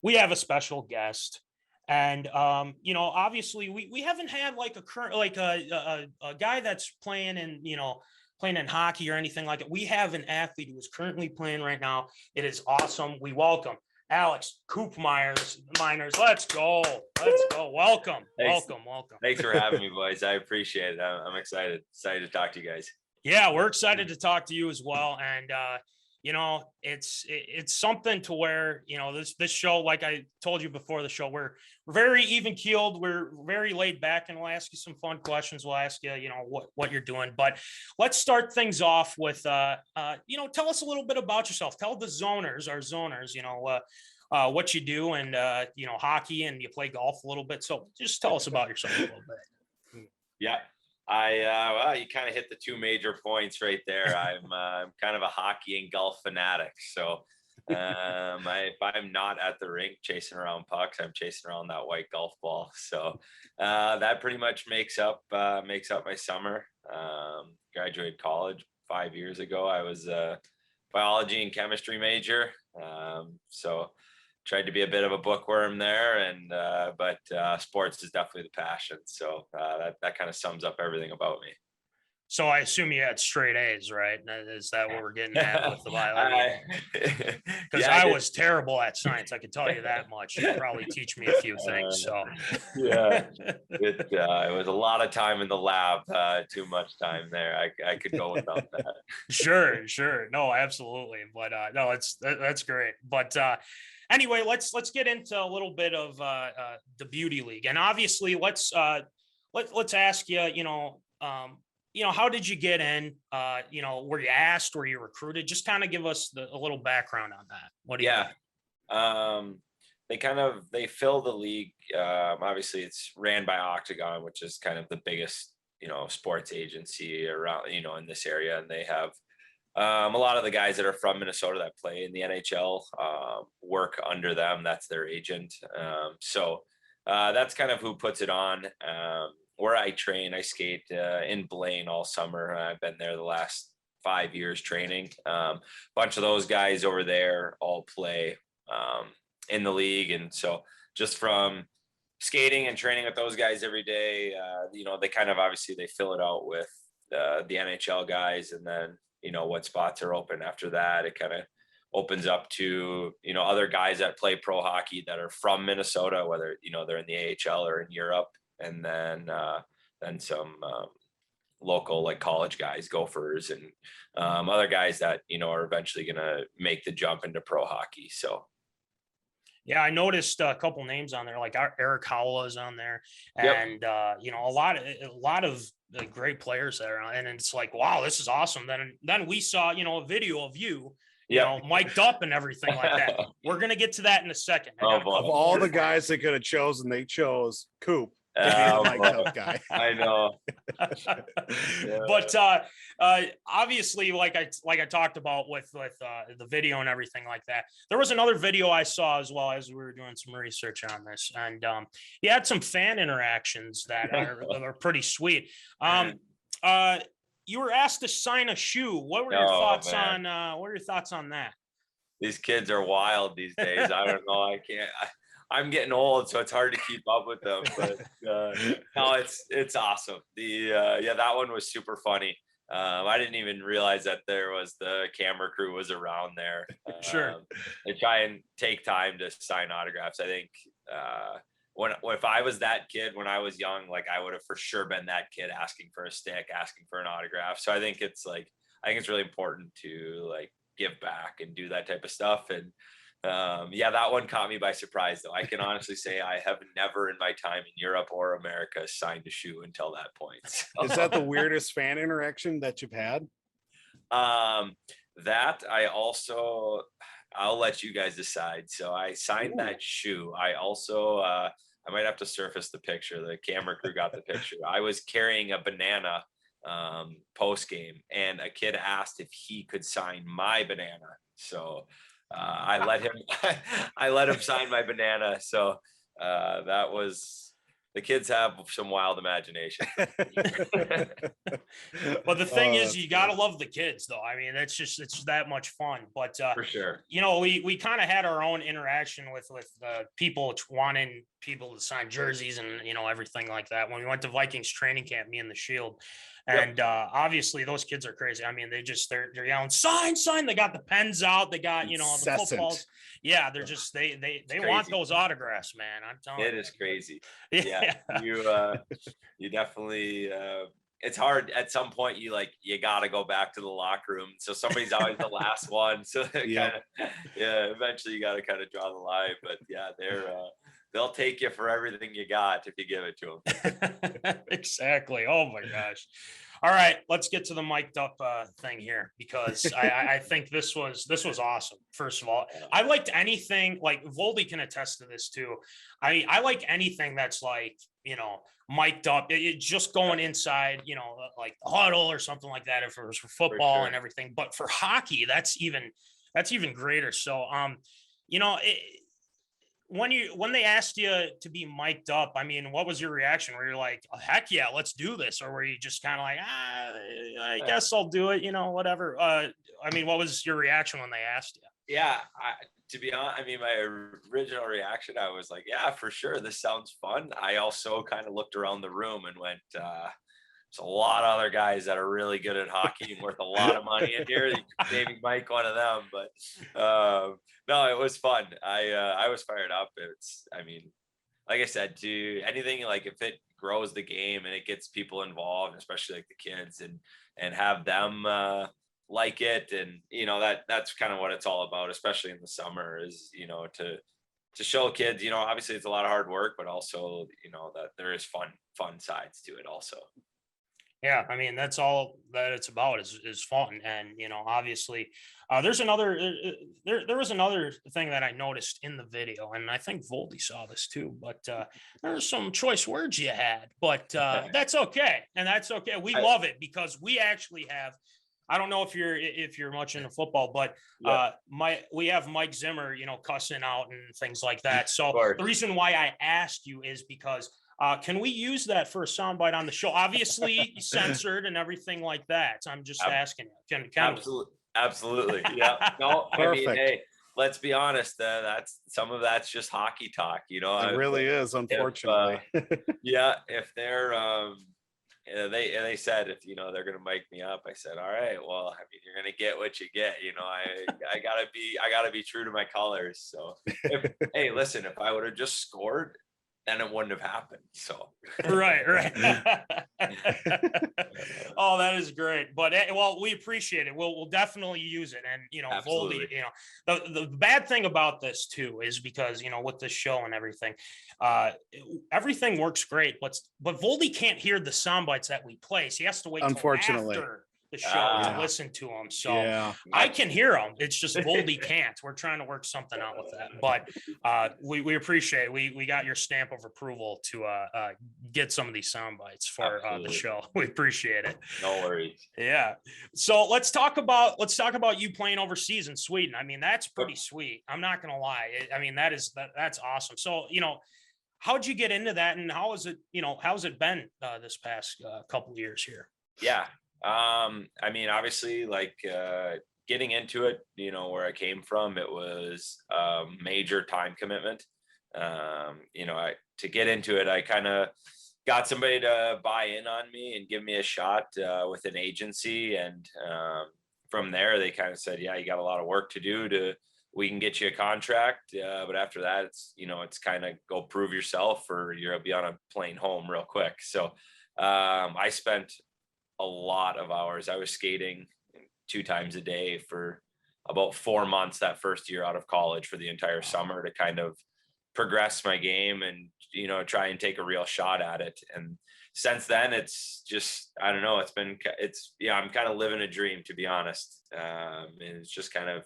we have a special guest. And obviously we haven't had like a current like a guy that's playing in playing in hockey or anything like it. We have an athlete who is currently playing right now. It is awesome. We welcome Alex Koopmeiners. Miners. Let's go. Let's go. Welcome. Thanks. Welcome. Welcome. Thanks for having me, boys. I appreciate it. I'm excited to talk to you guys. Yeah, we're excited to talk to you as well. And it's something to where this show, like I told you before the show, we're very even keeled, we're very laid back, and we'll ask you some fun questions. We'll ask you, what you're doing. But let's start things off with tell us a little bit about yourself. Tell the zoners, our zoners, what you do, and hockey, and you play golf a little bit. So just tell us about yourself a little bit. Yeah. Well, you kind of hit the two major points right there. I'm kind of a hockey and golf fanatic. So if I'm not at the rink chasing around pucks, I'm chasing around that white golf ball. So that pretty much makes up my summer. Graduated college 5 years ago. I was a biology and chemistry major. So tried to be a bit of a bookworm there, but sports is definitely the passion. So that kind of sums up everything about me. So I assume you had straight A's, right? Is that what we're getting at with the biology? Because I was terrible at science. I could tell you that much. You could probably teach me a few things. So it was a lot of time in the lab. Too much time there. I could go without that. Sure. No, absolutely. But no, that's great. But anyway, let's get into a little bit of the beauty league, and obviously let's ask you. How did you get in? Were you asked? Were you recruited? Just kind of give us a little background on that. What do you? Yeah. They fill the league. Obviously, it's ran by Octagon, which is kind of the biggest sports agency around in this area, and they have a lot of the guys that are from Minnesota that play in the NHL work under them. That's their agent. So that's kind of who puts it on. Where I train, I skate in Blaine all summer. I've been there the last 5 years training. Bunch of those guys over there all play in the league. And so just from skating and training with those guys every day, they kind of obviously they fill it out with the NHL guys. And then, what spots are open after that, it kind of opens up to, other guys that play pro hockey that are from Minnesota, whether, they're in the AHL or in Europe. And then some local like college guys, Gophers, and other guys that are eventually going to make the jump into pro hockey. So, yeah, I noticed a couple names on there, like Eric Howell is on there, and a lot of great players there, and it's like, wow, this is awesome. Then we saw a video of you. Mic'd up and everything like that. We're gonna get to that in a second. Of all the guys they could have chosen, they chose Koop. Guy. I know. But obviously, like I talked about with the video and everything like that, there was another video I saw as well as we were doing some research on this, and you had some fan interactions that are pretty sweet. You were asked to sign a shoe. What were your thoughts on? What are your thoughts on that? These kids are wild these days. I don't know. I can't. I'm getting old, so it's hard to keep up with them. But no, it's awesome. That one was super funny. I didn't even realize that the camera crew was around there. Sure. They try and take time to sign autographs. I think if I was that kid when I was young, like I would have for sure been that kid asking for a stick, asking for an autograph. So I think it's really important to like give back and do that type of stuff. And that one caught me by surprise, though. I can honestly say I have never in my time in Europe or America signed a shoe until that point. So. Is that the weirdest fan interaction that you've had? That I'll let you guys decide. So I signed that shoe. I also, I might have to surface the picture. The camera crew got the picture. I was carrying a banana post game, and a kid asked if he could sign my banana. So I let him sign my banana. So that was the kids have some wild imagination. But the thing is, that's you got to good. love the kids, though. I mean, it's that much fun. But For sure. you know, we kind of had our own interaction with people wanting people to sign jerseys and you know everything like that when we went to Vikings training camp, me and the Shield. And obviously those kids are crazy. I mean, they're yelling, sign, sign. They got the pens out. They got, you know, the footballs. Incessant. Yeah, they're just they want crazy. those autographs, man. I'm telling you. It is crazy. Yeah. You definitely it's hard at some point. You got to go back to the locker room, so somebody's always the last one, so eventually you got to kind of draw the line. But yeah, they'll take you for everything you got if you give it to them. Exactly. Oh my gosh. All right, let's get to the mic'd up thing here because I think this was awesome. First of all, I liked anything like Voldy can attest to this too. I like anything that's like, you know, mic'd up. It's just going inside, you know, like the huddle or something like that. If it was for football and everything, but for hockey, that's even greater. So, you know, when they asked you to be mic'd up, I mean, what was your reaction? Were you like, oh, heck yeah, let's do this? Or were you just kind of like, I guess I'll do it, you know, whatever. I mean, what was your reaction when they asked you? Yeah, to be honest, I mean, my original reaction, I was like, yeah, for sure, this sounds fun. I also kind of looked around the room and went, there's a lot of other guys that are really good at hockey and worth a lot of money in here. Maybe Mike, one of them, but no, it was fun. I was fired up. I mean, like I said, do anything like if it grows the game and it gets people involved, especially like the kids, and have them like it, and you know that's kind of what it's all about, especially in the summer, is you know to show kids, you know, obviously it's a lot of hard work, but also you know that there is fun sides to it also. Yeah, I mean that's all that it's about is fun, and you know, obviously, there's another there was another thing that I noticed in the video, and I think Voldy saw this too. But there's some choice words you had, but that's okay, and that's okay. We love it because we actually have. I don't know if you're much into football, but we have Mike Zimmer, you know, cussing out and things like that. So the reason why I asked you is because. Can we use that for a soundbite on the show? Obviously censored and everything like that. So I'm just asking you. Can Absolutely. Yeah. No, Perfect. I mean, hey, let's be honest. That's some of that's just hockey talk, you know. It really is, unfortunately. If they're they said if you know they're gonna mic me up, I said, all right, well, I mean, you're gonna get what you get, you know. I gotta be true to my colors. So hey, listen, if I would have just scored, then it wouldn't have happened. So right. Oh, that is great. But well, we appreciate it. We'll definitely use it. And you know, Voldy, you know, the bad thing about this too is because you know with this show and everything, everything works great, but Voldy can't hear the sound bites that we play. So he has to wait Unfortunately. till after the show to listen to them. So I can hear them. It's just Voldy can't. We're trying to work something out with that. But we appreciate it. We got your stamp of approval to get some of these sound bites for the show. We appreciate it. No worries. Yeah. So let's talk about you playing overseas in Sweden. I mean, that's pretty sweet. I'm not gonna lie. I mean, that's awesome. So, you know, how'd you get into that, and how's it been this past couple of years here? Yeah. I mean, obviously, like getting into it, you know, where I came from, it was a major time commitment. You know, to get into it, I kind of got somebody to buy in on me and give me a shot with an agency. And from there, they kind of said, yeah, you got a lot of work to do we can get you a contract. But after that, it's kind of go prove yourself or you'll be on a plane home real quick. So I spent a lot of hours. I was skating 2 times a day for about 4 months that first year out of college for the entire summer to kind of progress my game and, you know, try and take a real shot at it. And since then, it's just, I don't know, I'm kind of living a dream, to be honest. And it's just kind of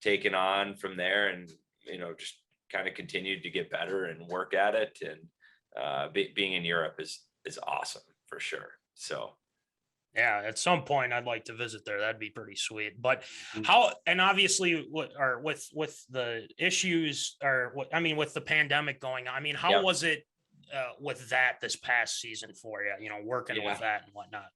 taken on from there and, you know, just kind of continued to get better and work at it. And being in Europe is awesome for sure. So. Yeah, at some point I'd like to visit there. That'd be pretty sweet. But how, and obviously with the issues with the pandemic going on, I mean, how was it with that this past season for you, working with that and whatnot?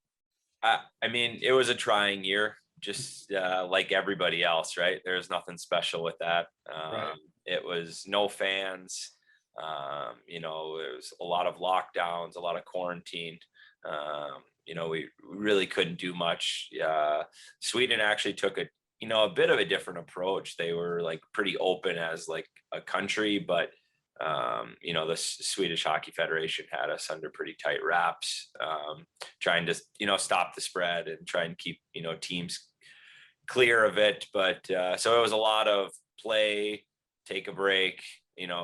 I mean, it was a trying year, just like everybody else, right? There's nothing special with that. Right. It was no fans. It was a lot of lockdowns, a lot of quarantine. We really couldn't do much. Sweden actually took a bit of a different approach. They were like pretty open as like a country, but the Swedish Hockey Federation had us under pretty tight wraps, trying to, stop the spread and try and keep, teams clear of it. But so it was a lot of play, take a break,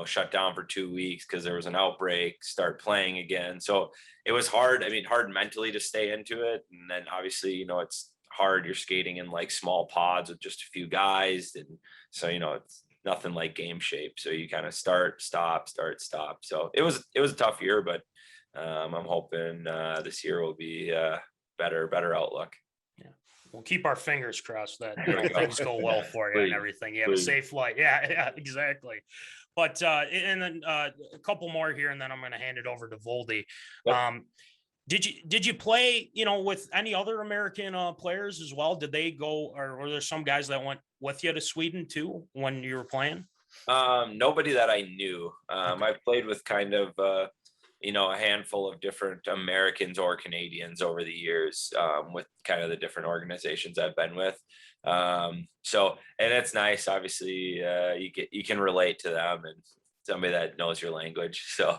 shut down for 2 weeks because there was an outbreak, start playing again. So it was hard. I mean, hard mentally to stay into it. And then obviously, it's hard. You're skating in like small pods with just a few guys. And so, it's nothing like game shape. So you kind of start, stop. So it was a tough year, but I'm hoping this year will be better outlook. Yeah. We'll keep our fingers crossed that There we go. things go well for you and everything. You have a safe flight. Yeah, exactly. But and then a couple more here, and then I'm going to hand it over to Voldy. Yep. Did you play, with any other American players as well? Did they go, or were there some guys that went with you to Sweden too when you were playing? Nobody that I knew. I've played with kind of a handful of different Americans or Canadians over the years, with kind of the different organizations I've been with. And it's nice. Obviously, you can relate to them and somebody that knows your language. So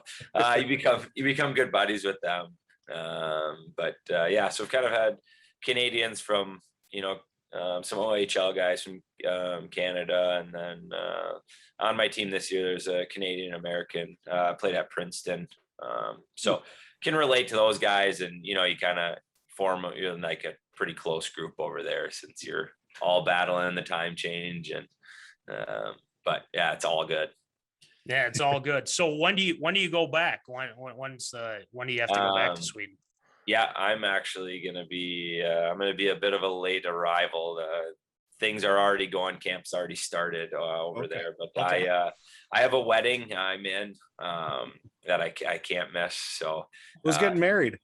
you become good buddies with them. So I've kind of had Canadians from, some OHL guys from Canada. And then on my team this year, there's a Canadian American, played at Princeton. So can relate to those guys, and, you kind of form like a pretty close group over there since you're all battling the time change. And, but yeah, it's all good. Yeah, it's all good. So when do you go back? When do you have to go back to Sweden? Yeah, I'm actually going to be, a bit of a late arrival. Things are already going. Camp's already started over there, but okay. I have a wedding I'm in, that I can't miss. So who's getting married?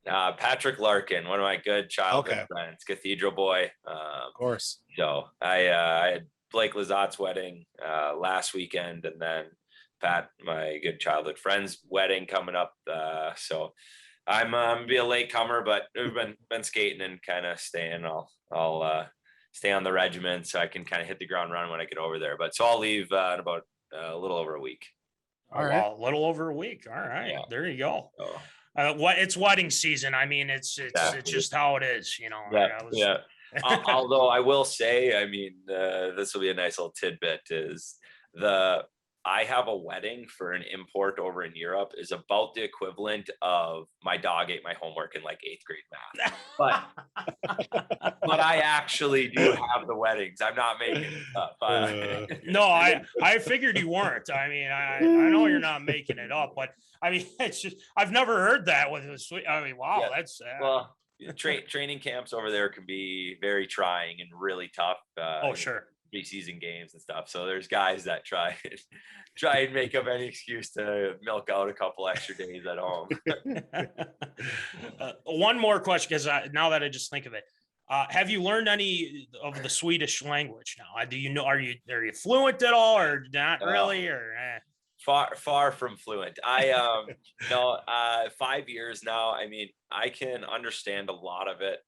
Patrick Larkin, one of my good childhood friends, Cathedral boy. Of course. So I had Blake Lazat's wedding last weekend, and then Pat, my good childhood friend's wedding coming up. So I'm gonna be a late comer, but we've been skating and kind of staying. I'll stay on the regiment so I can kind of hit the ground running when I get over there. But so I'll leave in about a little over a week. All right. Well, a little over a week. All right. Yeah. There you go. So, it's wedding season. I mean, it's just how it is, Yeah. Although I will say, I mean, this will be a nice little tidbit, is I have a wedding for an import over in Europe is about the equivalent of my dog ate my homework in like 8th grade math. But I actually do have the weddings. I'm not making it up. No, I figured you weren't. I mean, I know you're not making it up, but I mean, it's just, I've never heard that with a sweet. I mean, wow, that's well, training camps over there can be very trying and really tough. Sure. Preseason games and stuff. So there's guys that try and make up any excuse to milk out a couple extra days at home. One more question, because now that I just think of it, have you learned any of the Swedish language now? Do you know? Are you fluent at all, or not really? Or far from fluent. I 5 years now. I mean, I can understand a lot of it.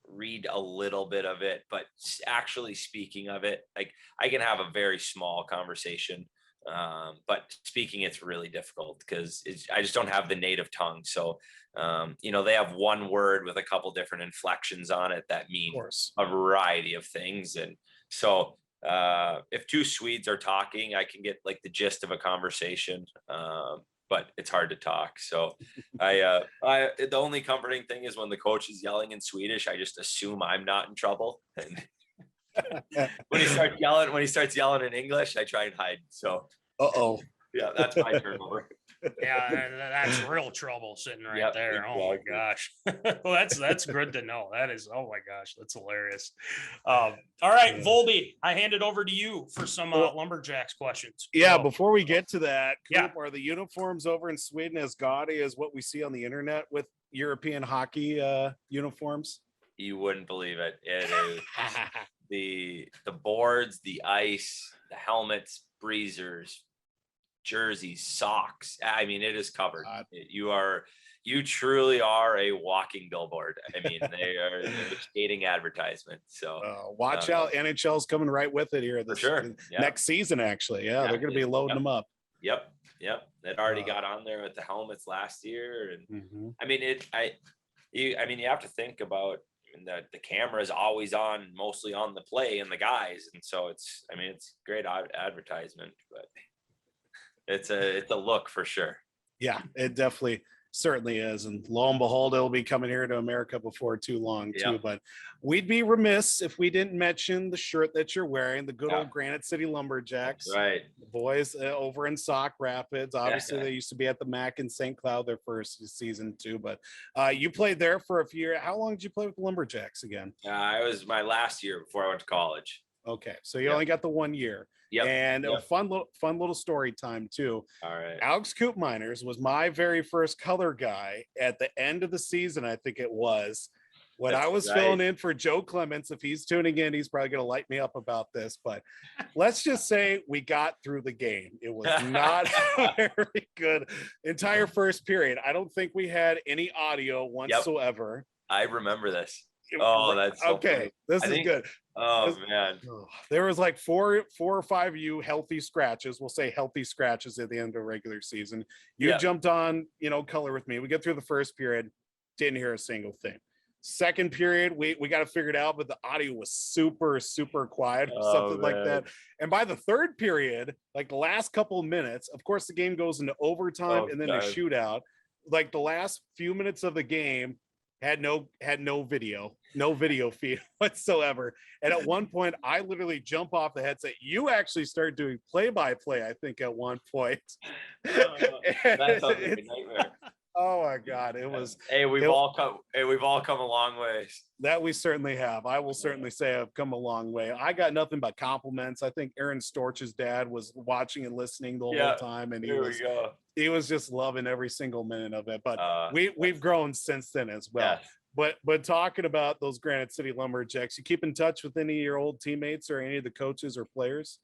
Read a little bit of it, but actually speaking of it, like I can have a very small conversation, but speaking it's really difficult because I just don't have the native tongue. So they have one word with a couple different inflections on it that mean a variety of things. And so if two Swedes are talking, I can get like the gist of a conversation, but it's hard to talk. So the only comforting thing is when the coach is yelling in Swedish, I just assume I'm not in trouble. And when he starts yelling in English, I try and hide. So, Yeah, that's my turnover. Yeah, that's real trouble sitting right Yep, there. Oh my exactly. gosh. Well, that's good to know. That is, oh my gosh, that's hilarious. All right, Yeah. Volby, I hand it over to you for some Well, Lumberjacks questions. Yeah, Go. before we get to that, Yeah. Coop, are the uniforms over in Sweden as gaudy as what we see on the internet with European hockey uniforms? You wouldn't believe it. It is the boards, the ice, the helmets, breezers, jerseys, socks. I mean, it is covered. You truly are a walking billboard. I mean, they're skating advertisement. So Watch out, NHL's coming right with it here for sure. next season. Actually, they're going to be loading them up. Yep. It already got on there with the helmets last year, and I mean, you have to think about the camera is always on, mostly on the play and the guys, and so it's great advertisement, but it's a look for sure. Yeah, it definitely certainly is, and lo and behold, it'll be coming here to America before too long too. But we'd be remiss if we didn't mention the shirt that you're wearing, the good old Granite City Lumberjacks. That's right, the boys over in Sauk Rapids. Obviously, they used to be at the Mac in St. Cloud their first season too. But you played there for a few years. How long did you play with the Lumberjacks again? It was my last year before I went to college. Okay, so you only got the 1 year. And a fun little story time too. All right. Alex Koopmeiners was my very first color guy at the end of the season, I think it was, when I was filling in for Joe Clements. If he's tuning in, he's probably going to light me up about this, but let's just say we got through the game. It was not very good entire first period. I don't think we had any audio whatsoever. I remember this. Oh, that's so okay. funny. This is good. Oh man, there was like four or five of you healthy scratches. We'll say healthy scratches at the end of the regular season. You jumped on, color with me. We get through the first period, didn't hear a single thing. Second period, we got to figure it out, but the audio was super, super quiet or something like that. And by the third period, like the last couple of minutes, of course, the game goes into overtime and then a shootout. Like the last few minutes of the game had no video feed whatsoever. And at one point, I literally jump off the headset. You actually started doing play-by-play, I think, at one point. That sounds like a nightmare. Oh my God, it was. Hey, we've all come a long way. That we certainly have. I will certainly say I've come a long way. I got nothing but compliments. I think Aaron Storch's dad was watching and listening the whole time, and he was just loving every single minute of it. But we've grown since then as well. Yes. But talking about those Granite City Lumberjacks, you keep in touch with any of your old teammates or any of the coaches or players?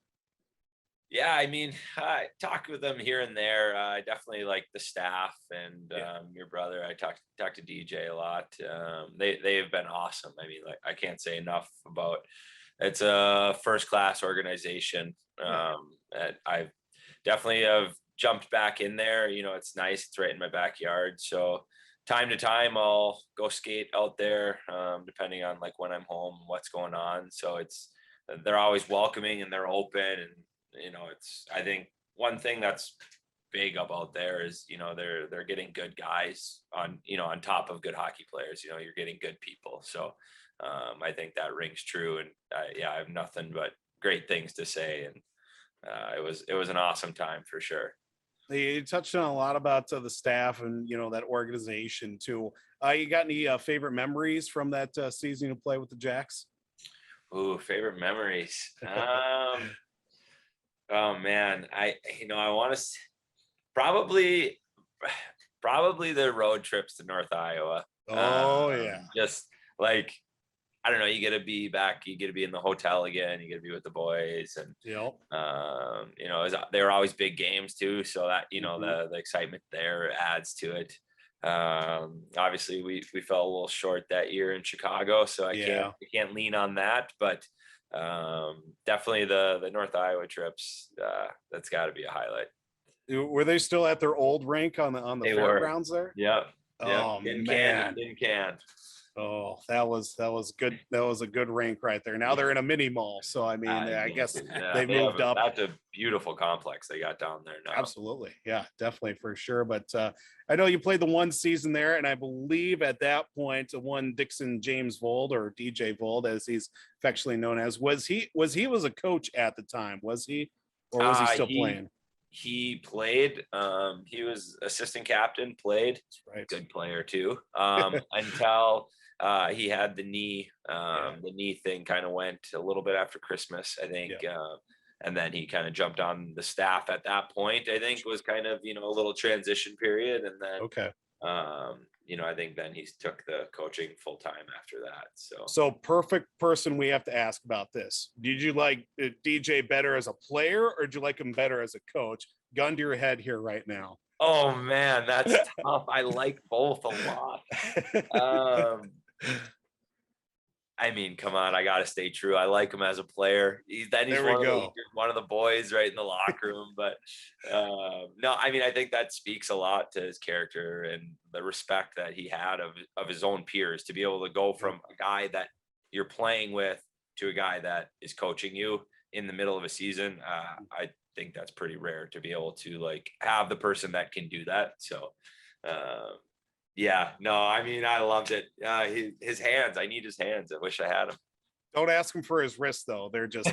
Yeah, I mean, I talk with them here and there. I definitely like the staff and your brother. I talk to DJ a lot. They have been awesome. I mean, like I can't say enough about. It's a first class organization. And I definitely have jumped back in there. It's nice. It's right in my backyard. So time to time, I'll go skate out there, depending on like when I'm home, what's going on. So they're always welcoming and they're open and. I think one thing that's big about there is, they're getting good guys on top of good hockey players. You're getting good people. So I think that rings true. And I have nothing but great things to say. And it was an awesome time for sure. You touched on a lot about the staff and, that organization too. You got any favorite memories from that season you play with the Jacks? Ooh, favorite memories. Oh man, I want to probably the road trips to North Iowa. Oh yeah. Just like, I don't know, you get to be back, you get to be in the hotel again, you get to be with the boys and, they were always big games too. So that, the excitement there adds to it. Obviously we fell a little short that year in Chicago, so I can't lean on that, but definitely the North Iowa trips, that's got to be a highlight. Were they still at their old rink on the fairgrounds there? Yep. Oh man. In can. Oh, that was good. That was a good rink right there. Now they're in a mini mall, so I mean, I guess they moved up. That's a beautiful complex they got down there now. Absolutely, yeah, definitely for sure. But I know you played the one season there, and I believe at that point, one Dixon James Vold, or DJ Vold, as he's affectionately known as, was he a coach at the time? Was he, or was he still playing? he played. He was assistant captain, played, Right. good player too. Until he had the knee. The knee thing kind of went a little bit after Christmas, I think. And then he kind of jumped on the staff at that point. I think was kind of, a little transition period, and then I think then he took the coaching full time after that. So perfect person we have to ask about this. Did you like DJ better as a player, or did you like him better as a coach? Gun to your head here right now. Oh man, that's tough. I like both a lot. I mean, come on, I gotta stay true. I like him as a player. He's one of the boys right in the locker room. But no, I mean, I think that speaks a lot to his character and the respect that he had of his own peers, to be able to go from a guy that you're playing with to a guy that is coaching you in the middle of a season. I think that's pretty rare to be able to like have the person that can do that. So yeah, no, I mean, I loved it. His hands, I need his hands. I wish I had them. Don't ask him for his wrists, though. They're just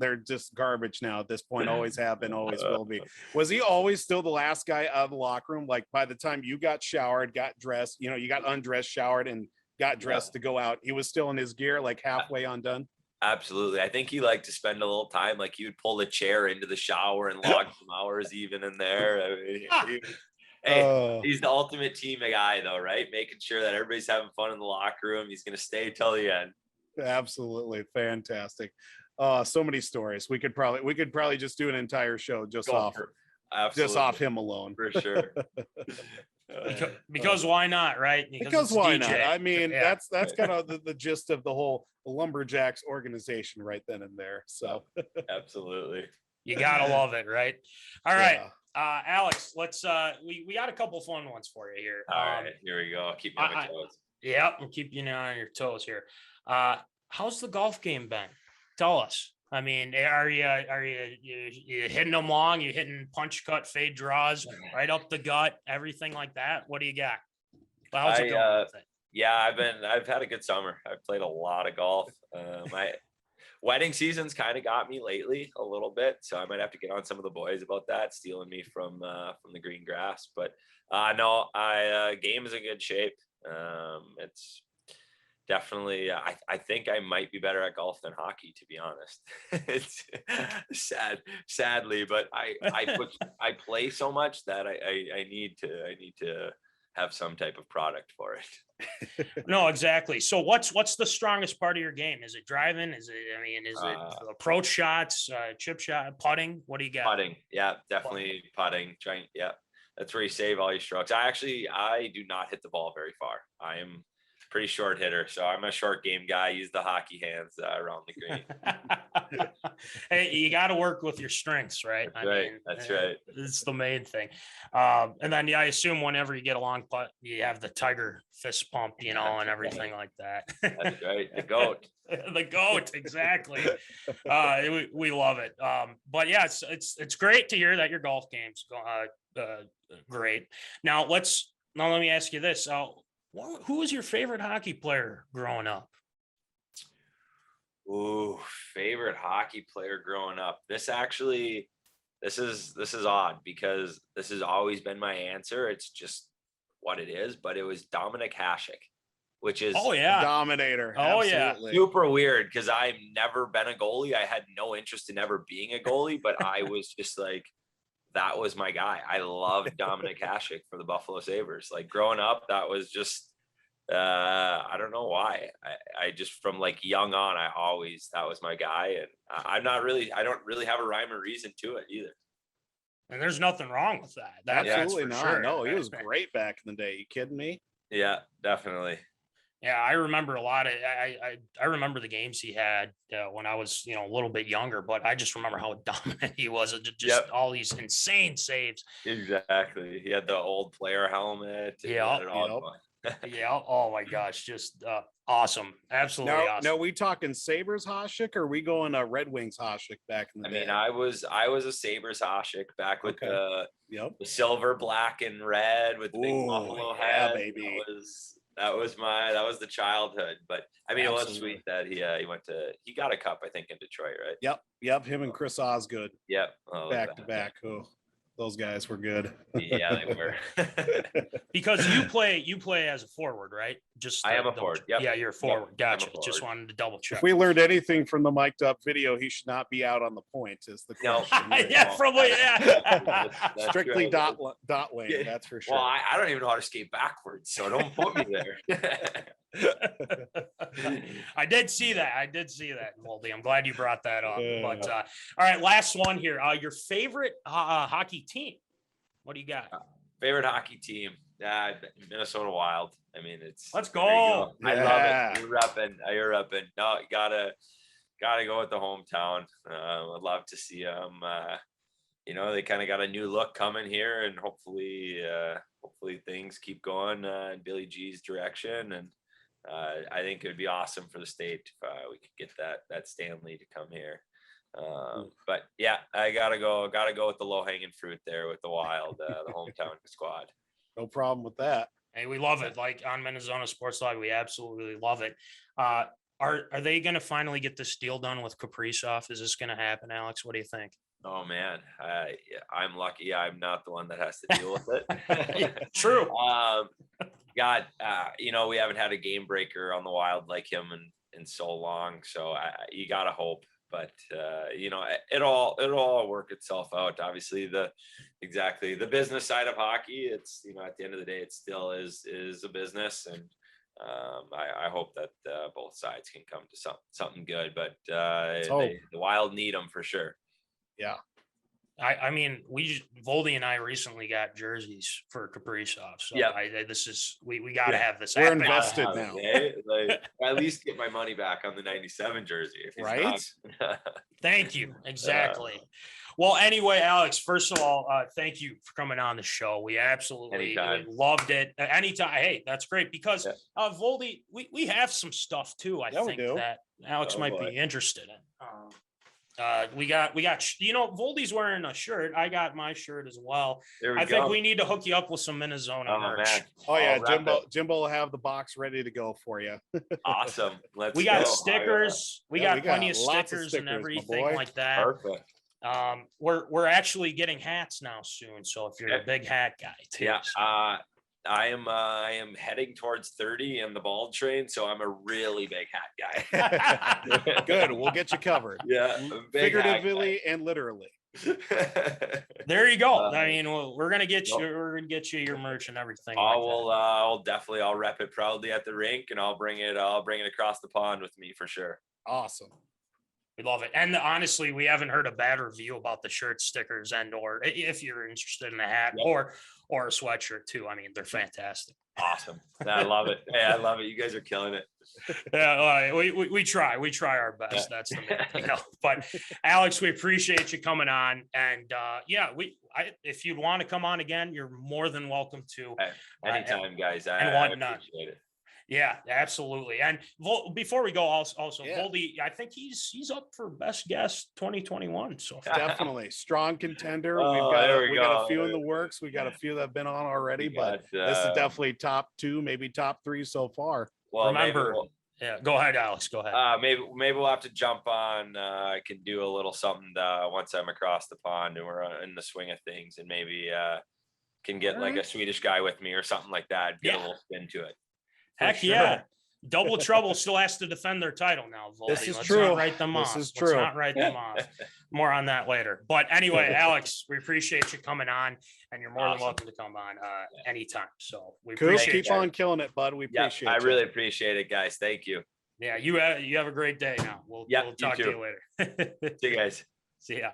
they're just garbage now at this point. Always have been, always will be. Was he always still the last guy out of the locker room? Like by the time you got showered, got dressed, you got undressed, showered, and got dressed to go out, he was still in his gear, like halfway undone? Absolutely. I think he liked to spend a little time, like he would pull the chair into the shower and log some hours even in there. I mean, hey, he's the ultimate team guy, though, right? Making sure that everybody's having fun in the locker room. He's going to stay till the end. Absolutely fantastic. So many stories. We could probably just do an entire show just off him alone, for sure. Because why not, right? Because why DJ. not? I mean, that's kind of the gist of the whole Lumberjacks organization right then and there. So absolutely, you gotta love it, right? All right. Alex, let's we got a couple fun ones for you here. All right, here we go. Keep you on my toes. Yeah, we'll keep you on your toes here. How's the golf game been? Tell us. I mean, are you hitting them long? You hitting punch, cut, fade draws right up the gut, everything like that? What do you got? Well, how's it going? Yeah, I've had a good summer. I've played a lot of golf. My wedding season's kind of got me lately a little bit, so I might have to get on some of the boys about that, stealing me from the green grass. But no, game is in good shape. It's definitely, I think I might be better at golf than hockey, to be honest. It's sadly, but I play so much that I need to have some type of product for it. No, exactly. So what's the strongest part of your game? Is it driving? Is it approach shots, chip shot, putting? What do you got? Putting. Yeah, definitely putting. Trying. Yeah. That's where you save all your strokes. I do not hit the ball very far. I am pretty short hitter, so I'm a short game guy. Use the hockey hands around the green. Hey, you got to work with your strengths, right? That's right. It's the main thing. And then I assume whenever you get a long putt, you have the tiger fist pump, and everything like that. That's right. The goat. The goat, exactly. We love it. But yeah, it's great to hear that your golf game's great. Now let me ask you this. Who was your favorite hockey player growing up? Ooh, favorite hockey player growing up. This is odd because this has always been my answer. It's just what it is, but it was Dominic Hasek, which is Dominator. Absolutely. Super weird because I've never been a goalie. I had no interest in ever being a goalie, but I was just like, that was my guy. I loved Dominic Hasek for the Buffalo Sabres. Like growing up, that was just, I don't know why. I just, from like young on, that was my guy. And I don't really have a rhyme or reason to it either. And there's nothing wrong with that. Absolutely not. Sure. No, he was great back in the day. You kidding me? Yeah, definitely. Yeah, I remember a lot of. I remember the games he had when I was a little bit younger, but I just remember how dominant he was. Just all these insane saves. Exactly. He had the old player helmet. Yeah. Yeah. Oh my gosh, just awesome. Absolutely awesome. Now, we talking Sabres Hasek, or are we going Red Wings Hasek back in the day? I mean, I was a Sabres Hasek back with the silver, black, and red with the big buffalo head. Baby. That was the childhood. But I mean, it was sweet that he got a cup, I think, in Detroit, right? Yep. Him and Chris Osgood. Yep. Back to back. Oh. Those guys were good. Yeah, they were. Because you play as a forward, right? Just I am a double forward. check. Yep. Yeah, you're a forward. I'm a Gotcha. Just forward. wanted to double check. If we learned anything from the mic'd up video, he should not be out on the point. Is the No. question. Yeah, probably. Yeah. That's Strictly right. dot lane. Yeah. That's for sure. Well, I don't even know how to skate backwards, so don't put me there. I did see that, Moldy. I'm glad you brought that up. Yeah. But all right, last one here. Your favorite hockey team? What do you got? Favorite hockey team? Minnesota Wild. I mean, it's Let's there you go. I Yeah. love it. You're repping. No, you gotta go with the hometown. I'd love to see them. They kind of got a new look coming here, and hopefully things keep going in Billy G's direction. And I think it would be awesome for the state if we could get that Stanley to come here. But yeah, I gotta go with the low hanging fruit there with the Wild, the hometown squad. No problem with that. Hey, we love it. Like on MinneZona Sports Log, we absolutely love it. Are they going to finally get this deal done with Kaprizov? Is this going to happen, Alex? What do you think? Oh man, I'm lucky. I'm not the one that has to deal with it. True. God, we haven't had a game breaker on the Wild like him in so long. So you gotta hope, but it'll all work itself out. Obviously, the business side of hockey. It's at the end of the day, it still is a business, and I hope that both sides can come to something good. But the Wild need them for sure. Yeah. I mean, Voldy and I recently got jerseys for Kaprizov. So yeah, we got to have this. We're happen. invested now. At least get my money back on the 97 jersey. If he's Right? not. Thank you. Exactly. Well, anyway, Alex, first of all, thank you for coming on the show. We absolutely loved it. Anytime. Hey, that's great because Voldy, we have some stuff too. I think that Alex might be interested in. We got Voldy's wearing a shirt. I got my shirt as well. I think we need to hook you up with some MinneZona merch. Man. Oh yeah, Jimbo will have the box ready to go for you. Awesome. We got stickers. We got plenty of stickers and everything like that. Perfect. We're actually getting hats now soon. So if you're a big hat guy too. Yeah. I am heading towards 30 in the bald train, so I'm a really big hat guy. Good, we'll get you covered. Yeah, figuratively and literally. There you go. I mean, we're gonna get you. We're gonna get you your merch and everything. I'll rep it proudly at the rink, and I'll bring it across the pond with me for sure. Awesome. We love it. And honestly, we haven't heard a bad review about the shirt, stickers, or if you're interested in a hat or a sweatshirt too. I mean, they're fantastic. Awesome. I love it. Hey, I love it. You guys are killing it. Yeah, we try our best. That's the main thing. But Alex, we appreciate you coming on. And if you'd want to come on again, you're more than welcome to. Anytime, guys. I appreciate it. Yeah, absolutely. And before we go, also Voldy, I think he's up for best guest 2021. So definitely strong contender. We got a few in the works. We got a few that have been on already, but this is definitely top 2, maybe top 3 so far. Well, remember, go ahead, Alex. Go ahead. Maybe we'll have to jump on. I can do a little something once I'm across the pond and we're in the swing of things, and maybe can get like a Swedish guy with me or something like that. Get a little spin to it. Heck yeah. Double Trouble still has to defend their title now, Voldy. This is Let's true. not write them off. This is true. Let's not write them off. More on that later. But anyway, Alex, we appreciate you coming on, and you're more than welcome to come on anytime. So we appreciate keep on killing it, bud. We appreciate it. I really appreciate it, guys. Thank you. Yeah, you have a great day now. We'll talk to you later. See you guys. See ya.